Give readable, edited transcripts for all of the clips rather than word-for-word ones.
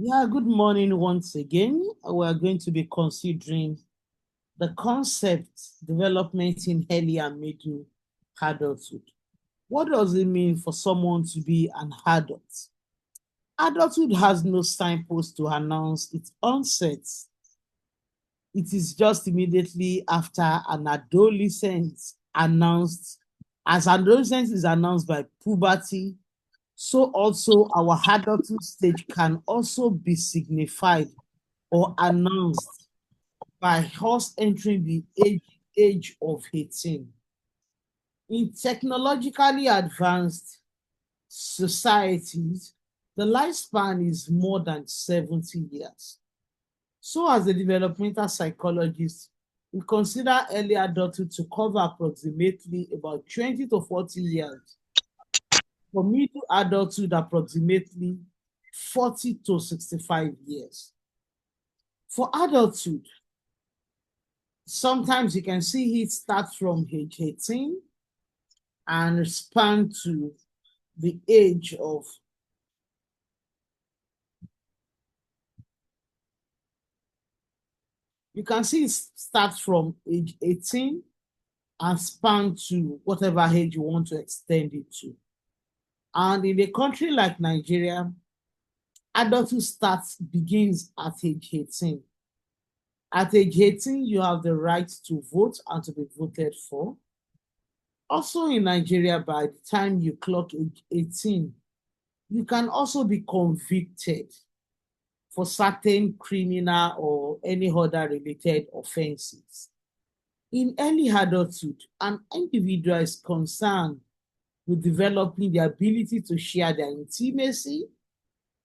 Yeah, good morning once again. We are going to be considering the concept development in early and middle adulthood. What does it mean for someone to be an adult? Adulthood has no signpost to announce its onset. It is just immediately after an adolescent announced, as adolescence is announced by puberty, so also our adulthood stage can also be signified or announced by us entering the age of 18. In technologically advanced societies, the lifespan is more than 70 years. So, as a developmental psychologist, we consider early adulthood to cover approximately about 20 to 40 years. For middle adulthood, approximately 40 to 65 years. For adulthood, sometimes you can see it start from age 18 and span to the age of, you can see it starts from age 18 and span to whatever age you want to extend it to. And in a country like Nigeria, adulthood begins at age 18. At age 18, you have the right to vote and to be voted for. Also in Nigeria, by the time you clock age 18, you can also be convicted for certain criminal or any other related offenses. In early adulthood, an individual is concerned with developing the ability to share their intimacy,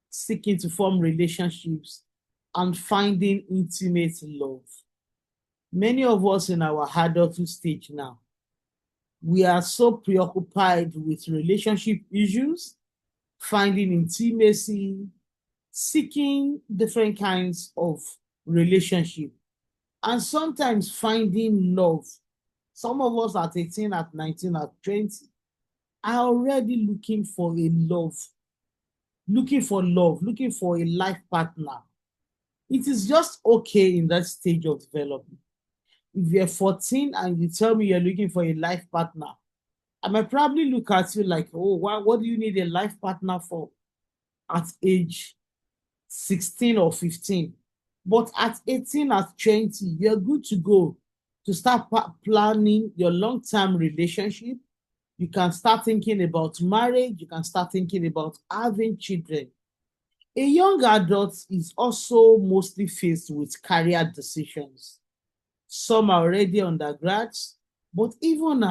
seeking to form relationships, and finding intimate love. Many of us in our adulthood stage now, we are so preoccupied with relationship issues, finding intimacy, seeking different kinds of relationship, and sometimes finding love. Some of us at 18, at 19, at 20 are already looking for a life partner. It is just okay in that stage of development. If you're 14 and you tell me you're looking for a life partner, I might probably look at you like, oh, what do you need a life partner for at age 16 or 15? But at 18, at 20, you're good to go to start planning your long-term relationship. You can start thinking about marriage. You can start thinking about having children. A young adult is also mostly faced with career decisions. Some are already undergrads, but even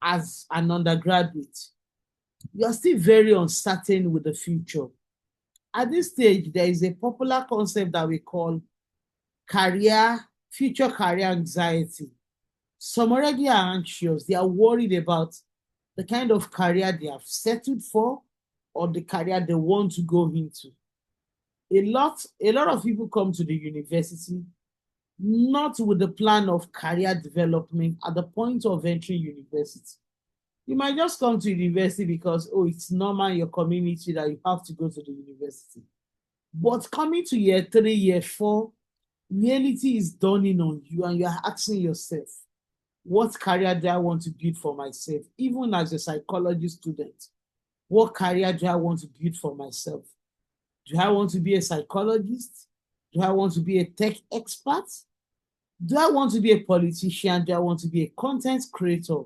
as an undergraduate, you're still very uncertain with the future. At this stage, there is a popular concept that we call future career anxiety. Some already are anxious. They are worried about the kind of career they have settled for or the career they want to go into. A lot of people come to the university not with the plan of career development at the point of entering university. You might just come to university because, oh, it's normal in your community that you have to go to the university. But coming to year 3, year 4, reality is dawning on you and you are asking yourself, what career do I want to build for myself? Even as a psychology student, what career do I want to build for myself? Do I want to be a psychologist? Do I want to be a tech expert? Do I want to be a politician? Do I want to be a content creator?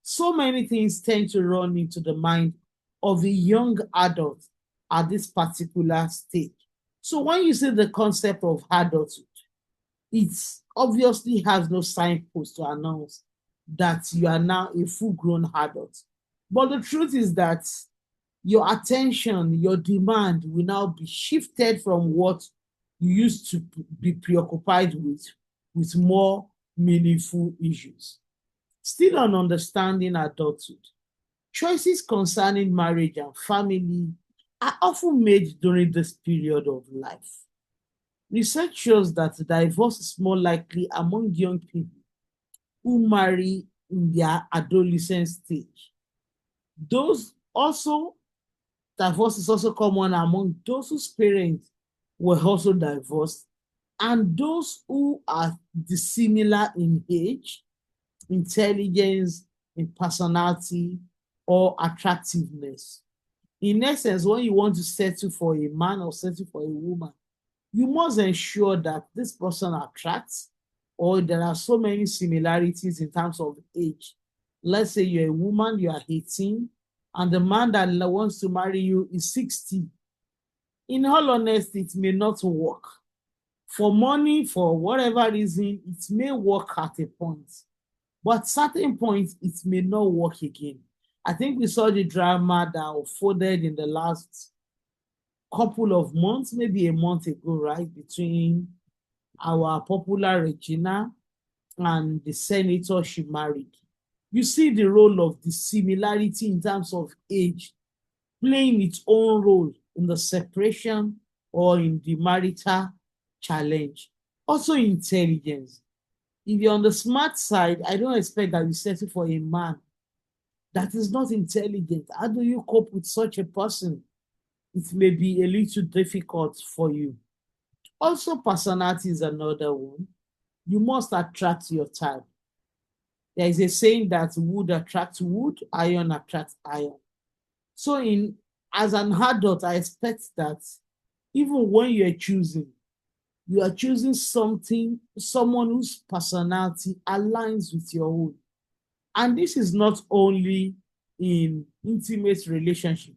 So many things tend to run into the mind of a young adult at this particular stage. So when you say the concept of adulthood, it obviously has no signpost to announce that you are now a full-grown adult. But the truth is that your attention, your demand will now be shifted from what you used to be preoccupied with more meaningful issues. Still on understanding adulthood, choices concerning marriage and family are often made during this period of life. Research shows that divorce is more likely among young people who marry in their adolescent stage. Those also, divorce is also common among those whose parents were also divorced, and those who are dissimilar in age, intelligence, in personality, or attractiveness. In essence, when you want to settle for a man or settle for a woman, you must ensure that this person attracts, or there are so many similarities in terms of age. Let's say you're a woman, you are 18, and the man that wants to marry you is 60. In all honesty, it may not work. For money, for whatever reason, it may work at a point. But certain points, it may not work again. I think we saw the drama that unfolded in the last couple of months, maybe a month ago, right, between our popular Regina and the senator she married. You see the role of the similarity in terms of age playing its own role in the separation or in the marital challenge. Also, intelligence. If you're on the smart side, I don't expect that you settle for a man that is not intelligent. How do you cope with such a person? It may be a little difficult for you. Also, personality is another one. You must attract your type. There is a saying that wood attracts wood, iron attracts iron. So, as an adult, I expect that even when you are choosing someone whose personality aligns with your own. And this is not only in intimate relationship.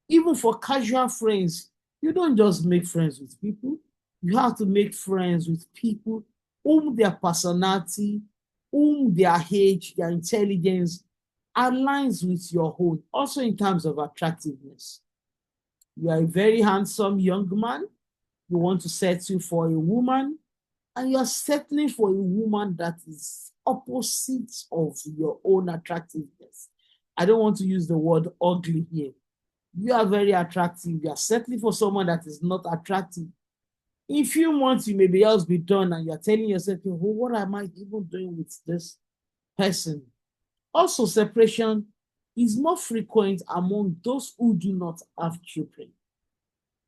Even for casual friends, you don't just make friends with people. You have to make friends with people whom their personality, whom their age, their intelligence aligns with your own. Also in terms of attractiveness. You are a very handsome young man. You want to settle for a woman, and you're settling for a woman that is opposite of your own attractiveness. I don't want to use the word ugly here. You are very attractive. You are settling for someone that is not attractive. In few months, you may be else be done, and you're telling yourself, oh, what am I even doing with this person? Also, separation is more frequent among those who do not have children.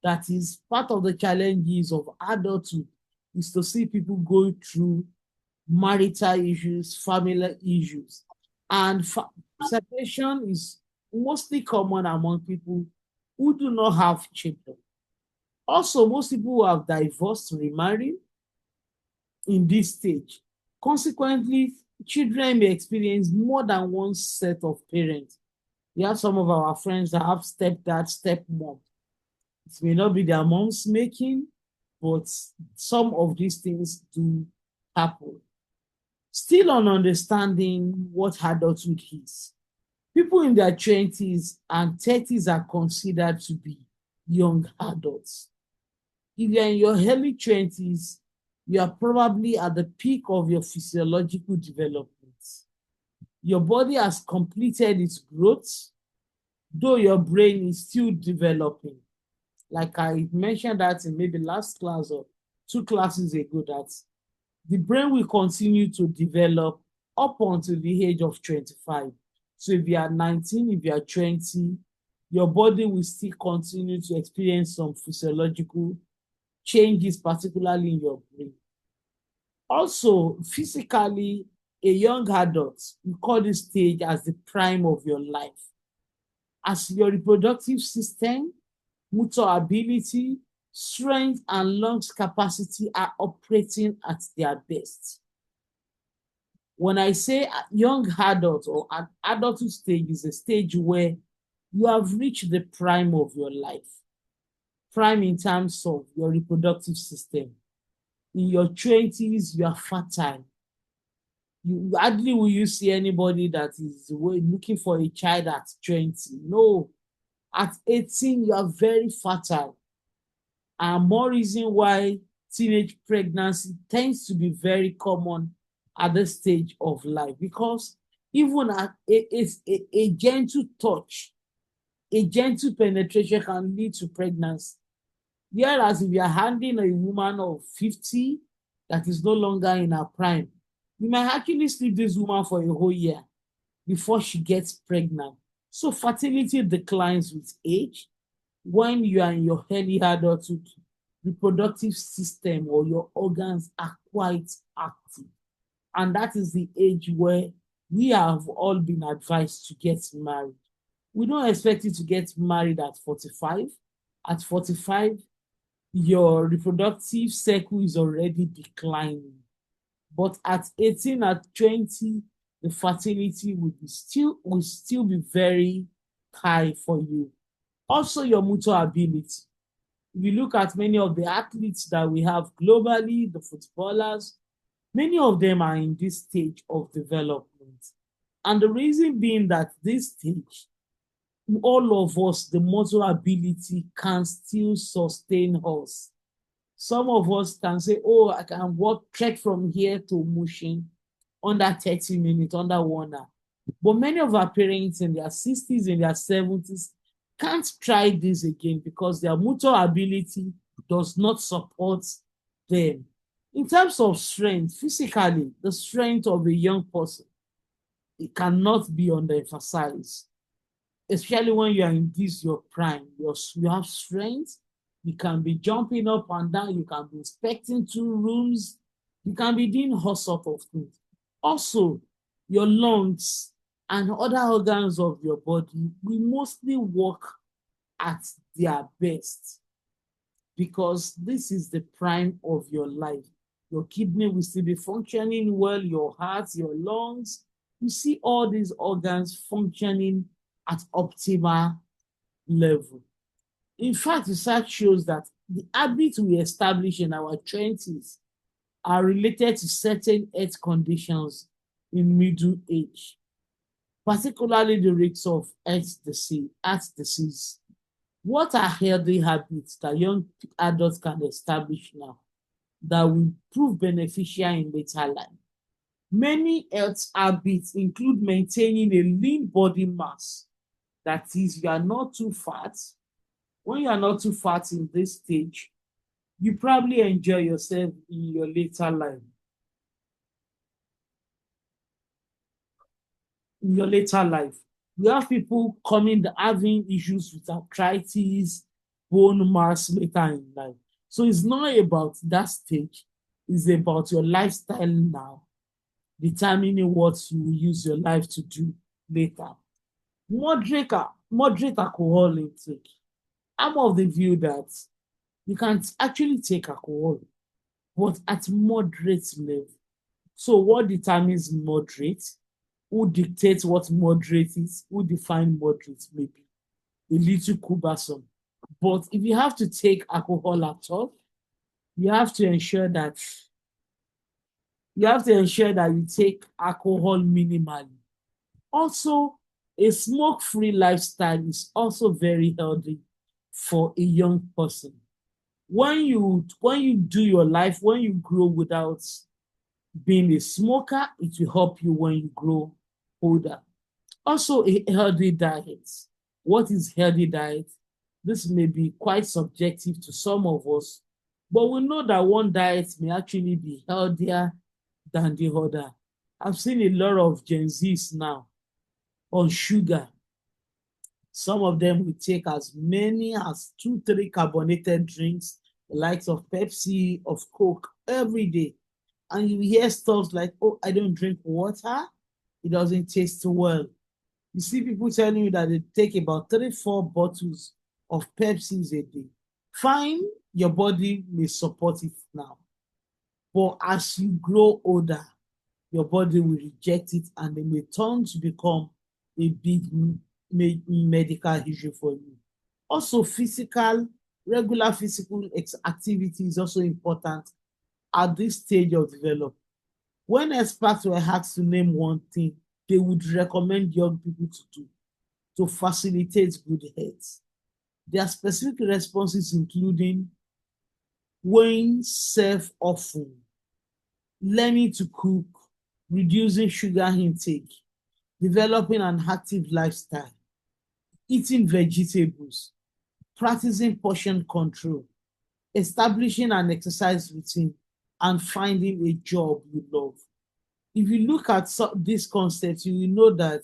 That is part of the challenges of adulthood, is to see people going through marital issues, family issues. And separation is mostly common among people who do not have children. Also, most people who have divorced remarry in this stage. Consequently, children may experience more than one set of parents. We have some of our friends that have stepdad, stepmom. It may not be their mom's making, but some of these things do happen. Still on understanding what adulthood is. People in their 20s and 30s are considered to be young adults. If you're in your early 20s, you are probably at the peak of your physiological development. Your body has completed its growth, though your brain is still developing. Like I mentioned that in maybe last class or 2 classes ago, that the brain will continue to develop up until the age of 25. So if you are 19, if you are 20, your body will still continue to experience some physiological changes, particularly in your brain. Also, physically, a young adult, we call this stage as the prime of your life. As your reproductive system, motor ability, strength, and lungs capacity are operating at their best. When I say young adult or an adulthood stage, is a stage where you have reached the prime of your life. Prime in terms of your reproductive system. In your 20s, you are fertile. You hardly will you see anybody that is looking for a child at 20. No. At 18, you are very fertile. And more reason why teenage pregnancy tends to be very common at this stage of life, because even a gentle touch, a gentle penetration can lead to pregnancy. Whereas if you are handling a woman of 50 that is no longer in her prime, you might actually sleep this woman for a whole year before she gets pregnant. So fertility declines with age. When you are in your early adulthood, reproductive system or your organs are quite active. And that is the age where we have all been advised to get married. We don't expect you to get married at 45. At 45, your reproductive cycle is already declining. But at 18, at 20, the fertility will still be very high for you. Also, your motor ability. If you look at many of the athletes that we have globally, the footballers, many of them are in this stage of development. And the reason being that this stage, all of us, the motor ability can still sustain us. Some of us can say, oh, I can walk, trek from here to Mushin under 30 minutes, under 1 hour. But many of our parents in their 60s, in their 70s, can't try this again because their motor ability does not support them. In terms of strength, physically, the strength of a young person, it cannot be underemphasized, especially when you are in this your prime. You have strength, you can be jumping up and down, you can be inspecting 2 rooms, you can be doing all sorts of things. Also, your lungs and other organs of your body will mostly work at their best because this is the prime of your life. Your kidney will still be functioning well, your heart, your lungs. You see all these organs functioning at optimal level. In fact, research shows that the habits we establish in our 20s are related to certain health conditions in middle age, particularly the risks of heart disease. What are healthy habits that young adults can establish now that will prove beneficial in later life? Many health habits include maintaining a lean body mass. That is, you are not too fat. When you are not too fat in this stage, you probably enjoy yourself in your later life. In your later life, we have people having issues with arthritis, bone mass later in life. So it's not about that stage, it's about your lifestyle now, determining what you will use your life to do later. Moderate alcohol intake. I'm of the view that you can actually take alcohol, but at moderate level. So what determines moderate? Who dictates what moderate is? Who defines moderate? Maybe a little cumbersome. But if you have to take alcohol at all, you have to ensure that you take alcohol minimally. Also, a smoke-free lifestyle is also very healthy for a young person. When you do your life, when you grow without being a smoker, it will help you when you grow older. Also, a healthy diet. What is healthy diet? This may be quite subjective to some of us, but we know that one diet may actually be healthier than the other. I've seen a lot of Gen Zs now on sugar. Some of them will take as many as 2-3 carbonated drinks, the likes of Pepsi, of Coke, every day. And you hear stuff like, oh, I don't drink water. It doesn't taste well. You see people telling you that they take about 3-4 bottles of Pepsi a day. Fine, your body may support it now. But as you grow older, your body will reject it and it may turn to become a big medical issue for you. Also, regular physical activity is also important at this stage of development. When experts were asked to name one thing they would recommend young people to do to facilitate good health, their specific responses including weighing self-often, learning to cook, reducing sugar intake, developing an active lifestyle, eating vegetables, practicing portion control, establishing an exercise routine, and finding a job you love. If you look at these concepts, you will know that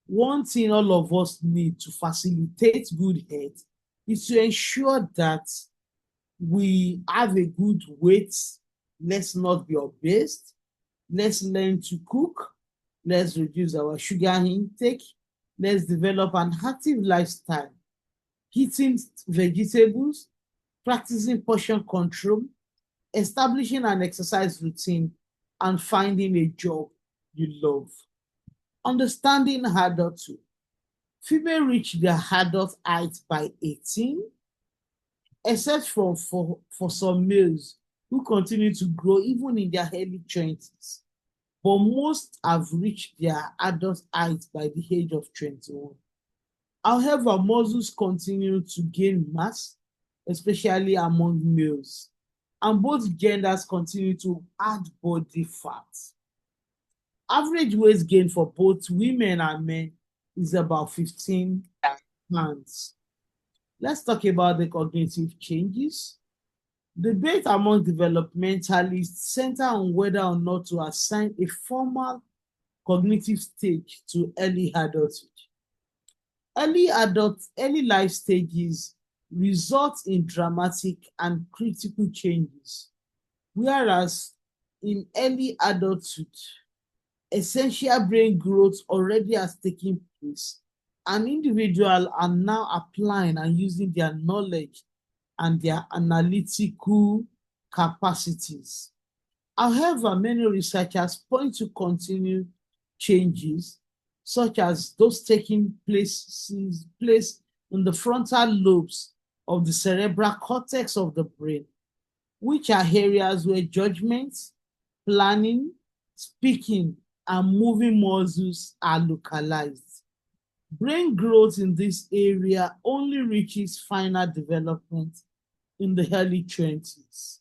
one thing all of us need to facilitate good health is to ensure that We have a good weight. Let's not be obese. Let's learn to cook. Let's reduce our sugar intake. Let's develop an active lifestyle, eating vegetables, practicing portion control, establishing an exercise routine, and finding a job you love. Understanding adulthood. Female reach their adult height by 18, except for some males who continue to grow even in their early 20s. But most have reached their adult height by the age of 21. However, muscles continue to gain mass, especially among males, and both genders continue to add body fat. Average weight gain for both women and men is about 15 pounds. Let's talk about the cognitive changes. Debate among developmentalists center on whether or not to assign a formal cognitive stage to early adulthood. Early life stages result in dramatic and critical changes, whereas in early adulthood, essential brain growth already has taken place, and individuals are now applying and using their knowledge and their analytical capacities. However, many researchers point to continued changes, such as those taking place in the frontal lobes of the cerebral cortex of the brain, which are areas where judgment, planning, speaking, and moving muscles are localized. Brain growth in this area only reaches final development in the early 20s.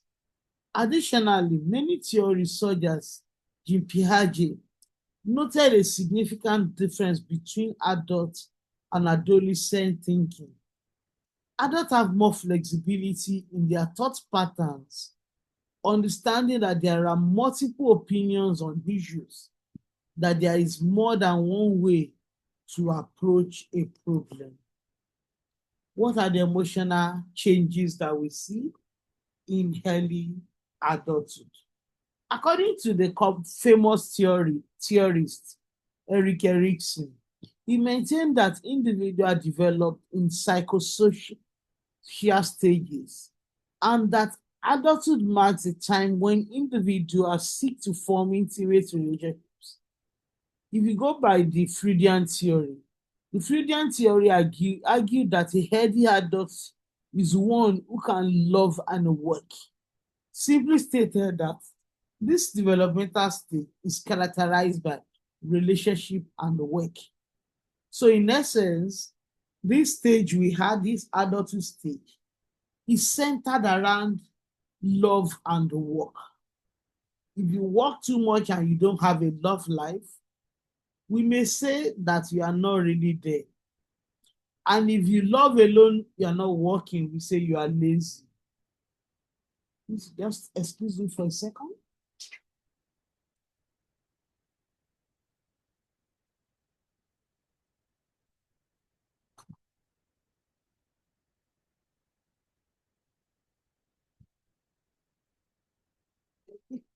Additionally, many theories such as Jean Piaget noted a significant difference between adult and adolescent thinking. Adults have more flexibility in their thought patterns, understanding that there are multiple opinions on issues, that there is more than one way to approach a problem. What are the emotional changes that we see in early adulthood? According to the famous theorist Erik Erikson, he maintained that individuals develop in psychosocial stages, and that adulthood marks a time when individuals seek to form intimate relationships. If you go by the Freudian theory argued that a healthy adult is one who can love and work. Simply stated that this developmental state is characterized by relationship and work. So in essence, this stage we had, this adulthood stage, is centered around love and work. If you work too much and you don't have a love life, we may say that you are not really there. And if you love alone, you are not working, we say you are lazy. Please just excuse me for a second.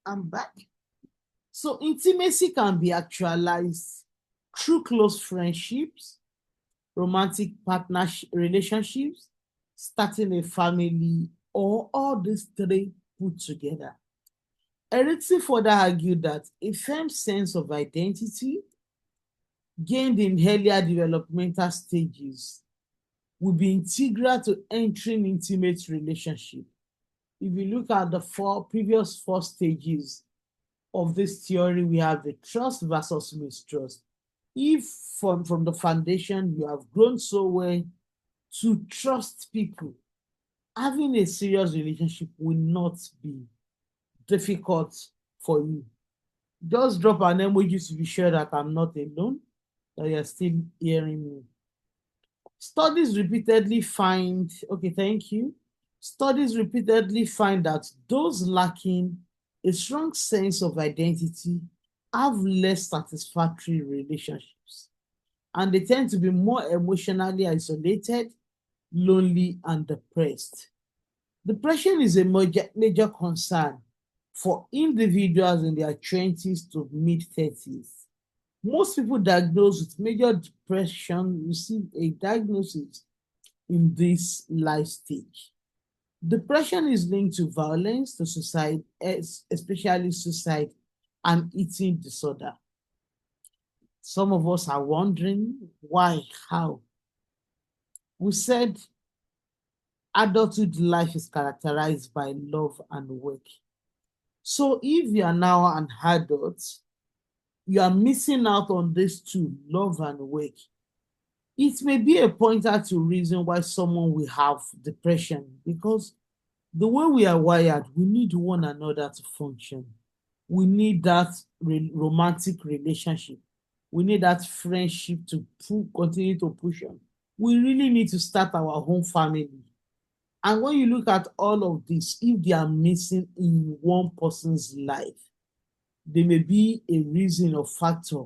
I'm back. So intimacy can be actualized through close friendships, romantic partnership relationships, starting a family, or all these three put together. Erickson further argued that a firm sense of identity gained in earlier developmental stages will be integral to entering intimate relationship. If you look at the previous four stages of this theory, we have the trust versus mistrust. If from the foundation you have grown so well to trust people, having a serious relationship will not be difficult for you. Just drop an emoji to be sure that I'm not alone, that you're still hearing me. Studies repeatedly find, okay, thank you. Studies repeatedly find that those lacking a strong sense of identity have less satisfactory relationships, and they tend to be more emotionally isolated, lonely, and depressed. Depression is a major concern for individuals in their 20s to mid-30s. Most people diagnosed with major depression receive a diagnosis in this life stage. Depression is linked to violence, to suicide, especially suicide and eating disorder. Some of us are wondering why, how. We said adulthood life is characterized by love and work. So if you are now an adult, you are missing out on these two, love and work. It may be a pointer to reason why someone will have depression, because the way we are wired, we need one another to function. We need that romantic relationship. We need that friendship to continue to push on. We really need to start our home family. And when you look at all of this, if they are missing in one person's life, there may be a reason or factor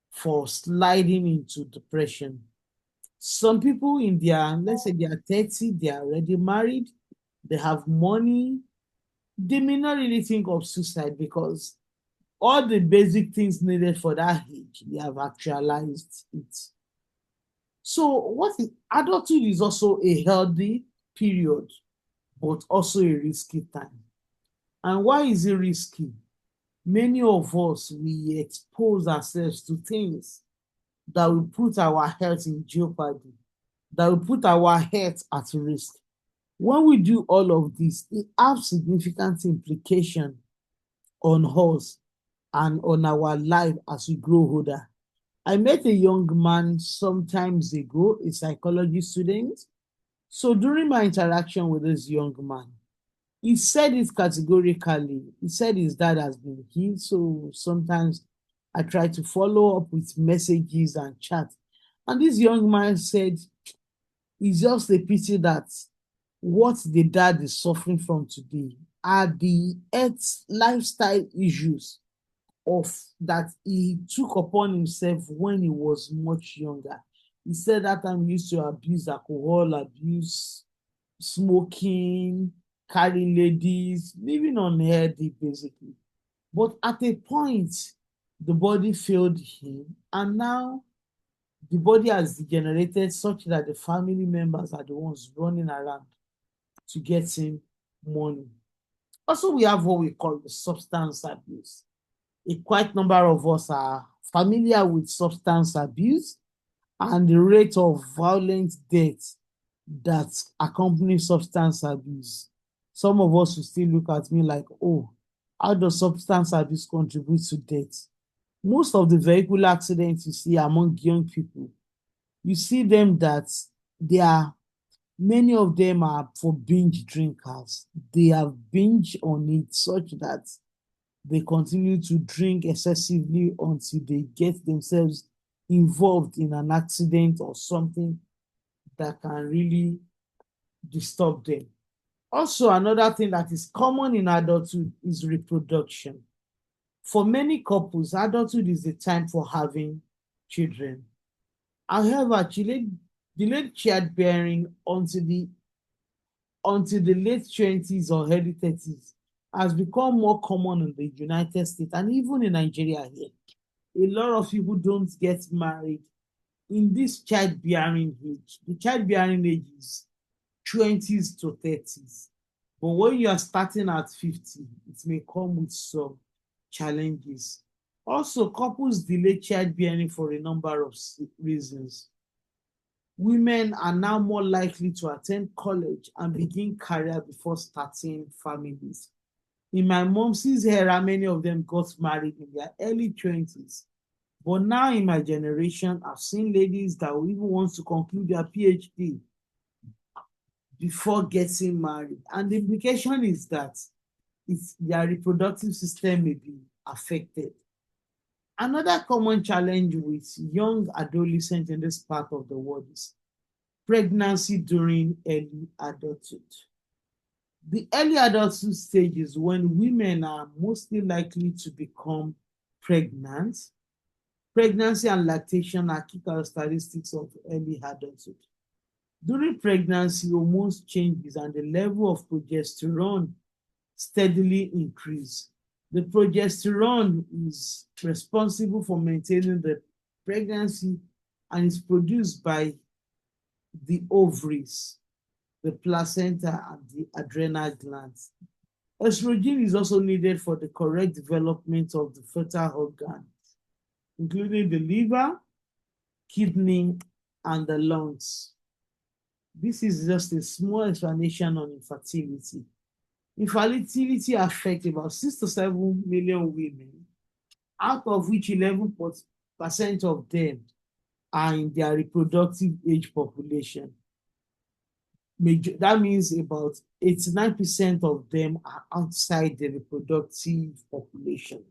for sliding into depression. Some people in their, let's say they are 30, they are already married, they have money, they may not really think of suicide because all the basic things needed for that age, they have actualized it. So adulthood is also a healthy period, but also a risky time. And why is it risky? Many of us, we expose ourselves to things that will put our health in jeopardy, that will put our health at risk. When we do all of this, it has significant implication on us and on our life as we grow older. I met a young man some times ago, a psychology student. So during my interaction with this young man, he said it categorically. He said his dad has been killed. So sometimes I try to follow up with messages and chat. And this young man said, it's just a pity that what the dad is suffering from today are the health lifestyle issues of that he took upon himself when he was much younger. He said that time he used to abuse alcohol, abuse smoking, carrying ladies, living unhealthy basically. But at a point, the body failed him, and now the body has degenerated such that the family members are the ones running around to get him money. Also, we have what we call the substance abuse. A quite number of us are familiar with substance abuse and the rate of violent death that accompanies substance abuse. Some of us will still look at me like, oh, how does substance abuse contribute to death? Most of the vehicular accidents you see among young people, you see them that they are, many of them are for binge drinkers. They have binge on it such that they continue to drink excessively until they get themselves involved in an accident or something that can really disturb them. Also, another thing that is common in adulthood is reproduction. For many couples, adulthood is the time for having children. However, delayed childbearing until the late 20s or early 30s has become more common in the United States and even in Nigeria here. A lot of people don't get married in this childbearing age. The childbearing age is 20s to 30s. But when you are starting at 50, it may come with some challenges. Also, couples delay childbearing for a number of reasons. Women are now more likely to attend college and begin career before starting families. In my mom's era, many of them got married in their early 20s. But now in my generation, I've seen ladies that will even want to conclude their PhD before getting married. And the implication is that their reproductive system may be affected. Another common challenge with young adolescents in this part of the world is pregnancy during early adulthood. The early adulthood stage is when women are mostly likely to become pregnant. Pregnancy and lactation are key characteristics of early adulthood. During pregnancy, hormones changes and the level of progesterone steadily increase. The progesterone is responsible for maintaining the pregnancy and is produced by the ovaries, the placenta, and the adrenal glands. Estrogen is also needed for the correct development of the fertile organs, including the liver, kidney, and the lungs. This is just a small explanation on infertility. Infertility affects about 6 to 7 million women, out of which 11% of them are in their reproductive age population. That means about 89% of them are outside the reproductive population.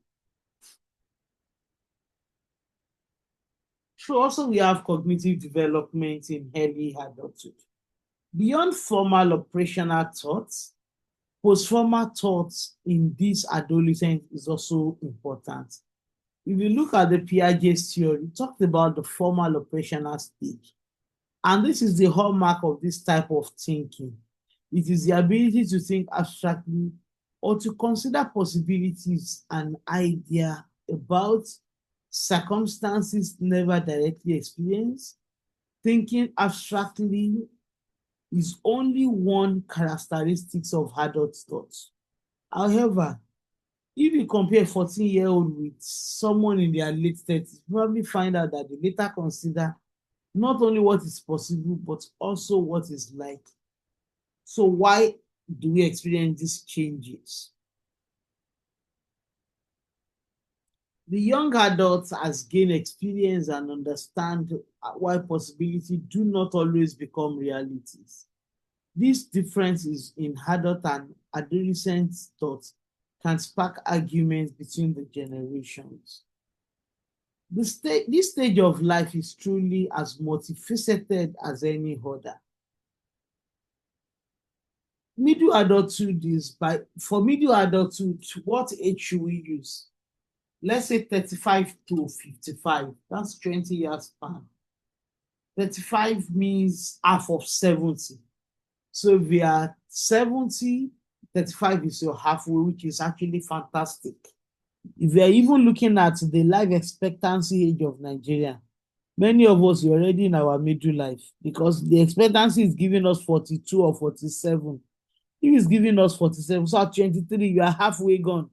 So also we have cognitive development in early adulthood. Beyond formal operational thoughts, post-formal thoughts in this adolescent is also important. If you look at the Piaget's theory, it talked about the formal operational stage. And this is the hallmark of this type of thinking. It is the ability to think abstractly or to consider possibilities and idea about circumstances never directly experienced. Thinking abstractly is only one characteristic of adult thoughts. However, if you compare a 14-year-old with someone in their late 30s, you probably find out that they later consider not only what is possible, but also what is like. So why do we experience these changes? The young adults has gained experience and understand why possibilities do not always become realities. These differences in adult and adolescent thoughts can spark arguments between the generations. This stage of life is truly as multifaceted as any other. Middle adulthood is for middle adulthood, what age should we use? Let's say 35 to 55. That's 20 years span. 35 means half of 70. So if we are 70, 35 is your halfway, which is actually fantastic. If we are even looking at the life expectancy age of Nigeria, many of us are already in our middle life because the expectancy is giving us 42 or 47. If it's giving us 47, so at 23, you are halfway gone.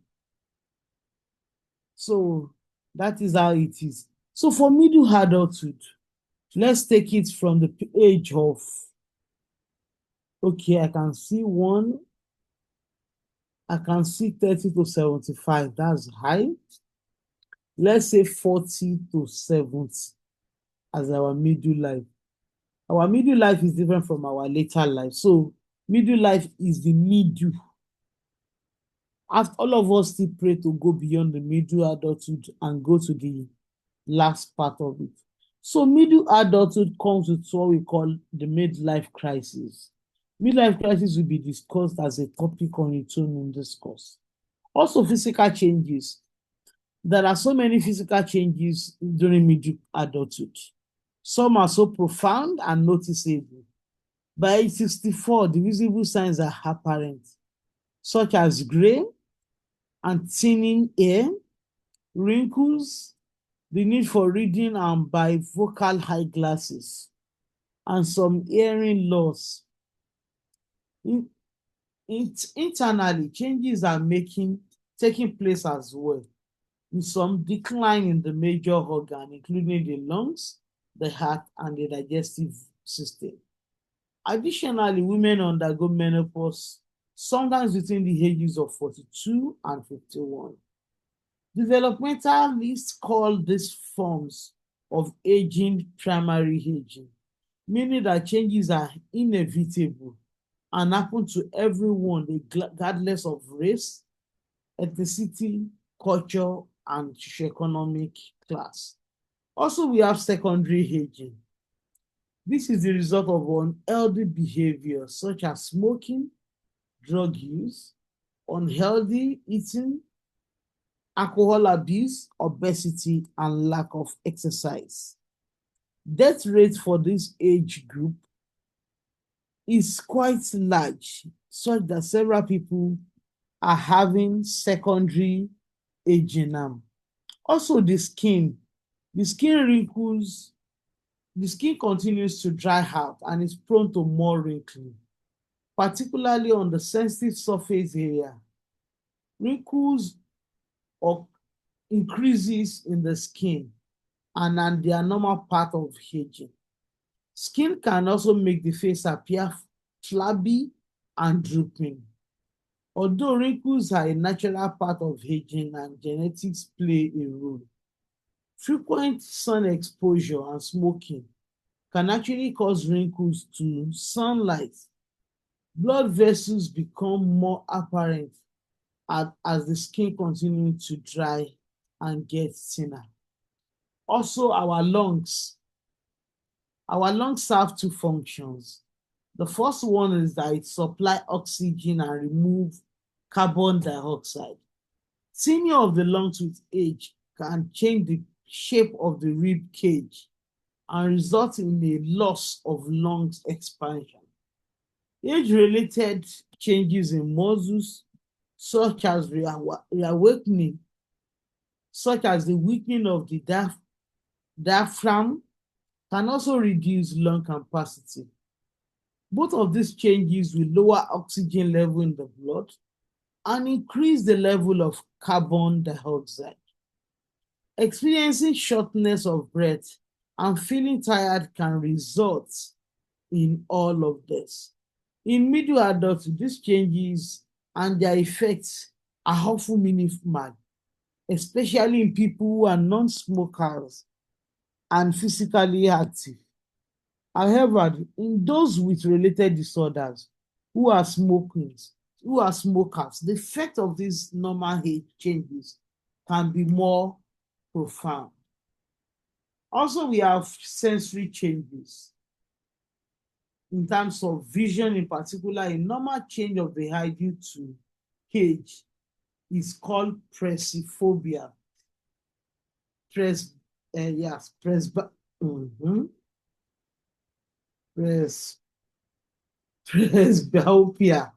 So that is how it is. So for middle adulthood, let's take it from the age of, okay, I can see 30 to 75. That's high. Let's say 40 to 70 as our middle life. Our middle life is different from our later life. So middle life is the middle. After all of us still pray to go beyond the middle adulthood and go to the last part of it. So middle adulthood comes with what we call the midlife crisis. Midlife crisis will be discussed as a topic on its own in this course. Also, physical changes. There are so many physical changes during middle adulthood. Some are so profound and noticeable. By age 64, the visible signs are apparent, such as gray and thinning hair, wrinkles, the need for reading and bifocal eyeglasses, and some hearing loss. Internally, changes are taking place as well, with some decline in the major organ, including the lungs, the heart, and the digestive system. Additionally, women undergo menopause, sometimes between the ages of 42 and 51. Developmentalists call these forms of aging primary aging, meaning that changes are inevitable and happen to everyone regardless of race, ethnicity, culture, and socioeconomic class. Also, we have secondary aging. This is the result of unhealthy behavior such as smoking, drug use, unhealthy eating, alcohol abuse, obesity, and lack of exercise. Death rate for this age group is quite large, such that several people are having secondary aging now. Also, the skin wrinkles, the skin continues to dry out and is prone to more wrinkling, particularly on the sensitive surface area. Wrinkles or increases in the skin and they are normal part of aging. Skin can also make the face appear flabby and drooping. Although wrinkles are a natural part of aging and genetics play a role, frequent sun exposure and smoking can actually cause wrinkles to sunlight. Blood vessels become more apparent as the skin continues to dry and get thinner. Also, our lungs serve two functions. The first one is that it supply oxygen and remove carbon dioxide. Thinning of the lungs with age can change the shape of the rib cage and result in a loss of lungs expansion. Age-related changes in muscles, such as reawakening, such as the weakening of the diaphragm, can also reduce lung capacity. Both of these changes will lower oxygen level in the blood and increase the level of carbon dioxide. Experiencing shortness of breath and feeling tired can result in all of this. In middle adults, these changes and their effects are often minimal, especially in people who are non-smokers and physically active. However, in those with related disorders who are smokers, the effect of these normal age changes can be more profound. Also, we have sensory changes. In terms of vision, in particular, a normal change of the eye due to age is called presbyphobia. Yes, presbyopia,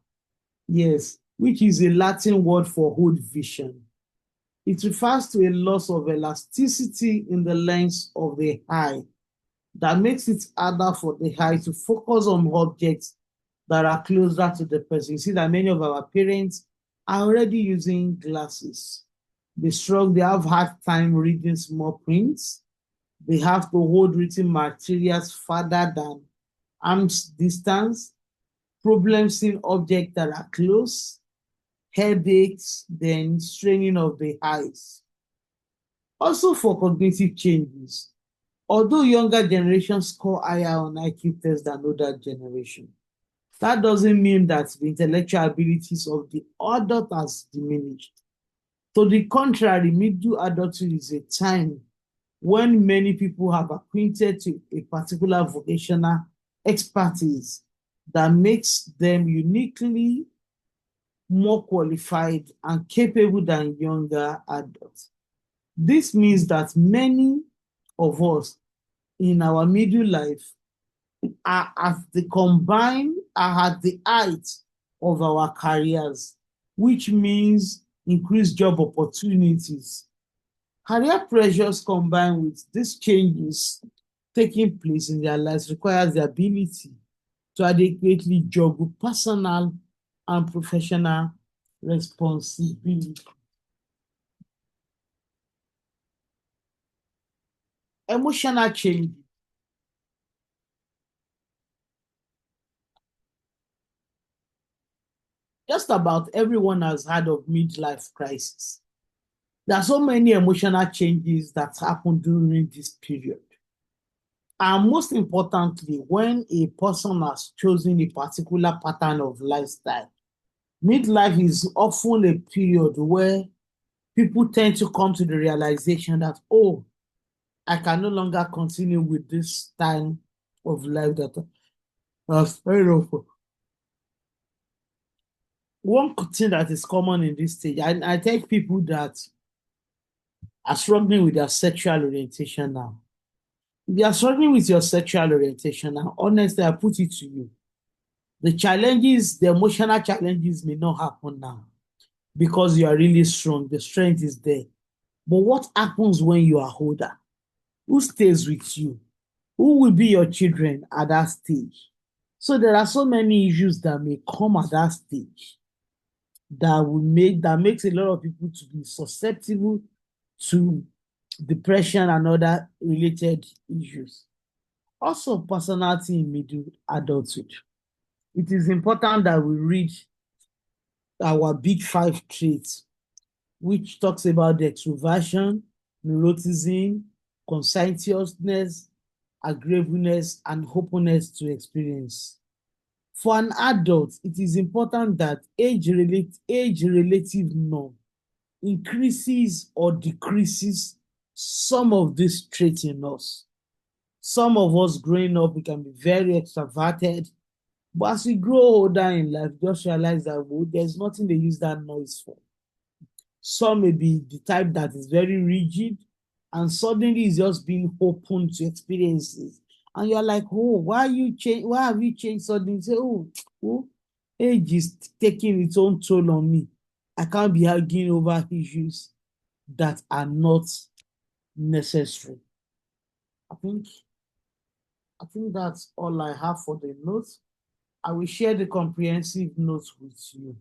yes, which is a Latin word for old vision. It refers to a loss of elasticity in the lens of the eye that makes it harder for the eye to focus on objects that are closer to the person. You see that many of our parents are already using glasses. They have hard time reading small prints. They have to hold written materials farther than arm's distance, problems seeing objects that are close, headaches, then straining of the eyes. Also for cognitive changes, although younger generations score higher on IQ tests than older generation, that doesn't mean that the intellectual abilities of the adult has diminished. To the contrary, middle adulthood is a time when many people have acquainted to a particular vocational expertise that makes them uniquely more qualified and capable than younger adults. This means that many of us in our middle life are at the height of our careers, which means increased job opportunities. Career pressures combined with these changes taking place in their lives requires the ability to adequately juggle personal and professional responsibility. Emotional change. Just about everyone has heard of midlife crisis. There are so many emotional changes that happen during this period. And most importantly, when a person has chosen a particular pattern of lifestyle, midlife is often a period where people tend to come to the realization that, oh, I can no longer continue with this style of life that I've heard of. One thing that is common in this stage, I tell people that are struggling with their sexual orientation now. If you are struggling with your sexual orientation now, honestly, I put it to you. The challenges, the emotional challenges may not happen now because you are really strong. The strength is there. But what happens when you are older? Who stays with you? Who will be your children at that stage? So there are so many issues that may come at that stage that makes a lot of people to be susceptible to depression and other related issues. Also, personality in middle adulthood. It is important that we read our big five traits, which talks about the extroversion, neuroticism, conscientiousness, agreeableness, and openness to experience. For an adult, it is important that age relative norm increases or decreases some of these traits in us. Some of us growing up, we can be very extroverted, but as we grow older in life, just realize that there's nothing they use that noise for. Some may be the type that is very rigid and suddenly is just being open to experiences. And you're like, oh, why have you changed suddenly? Say, oh, age is taking its own toll on me. I can't be arguing over issues that are not necessary. I think I think that's all I have for the notes. I will share the comprehensive notes with you.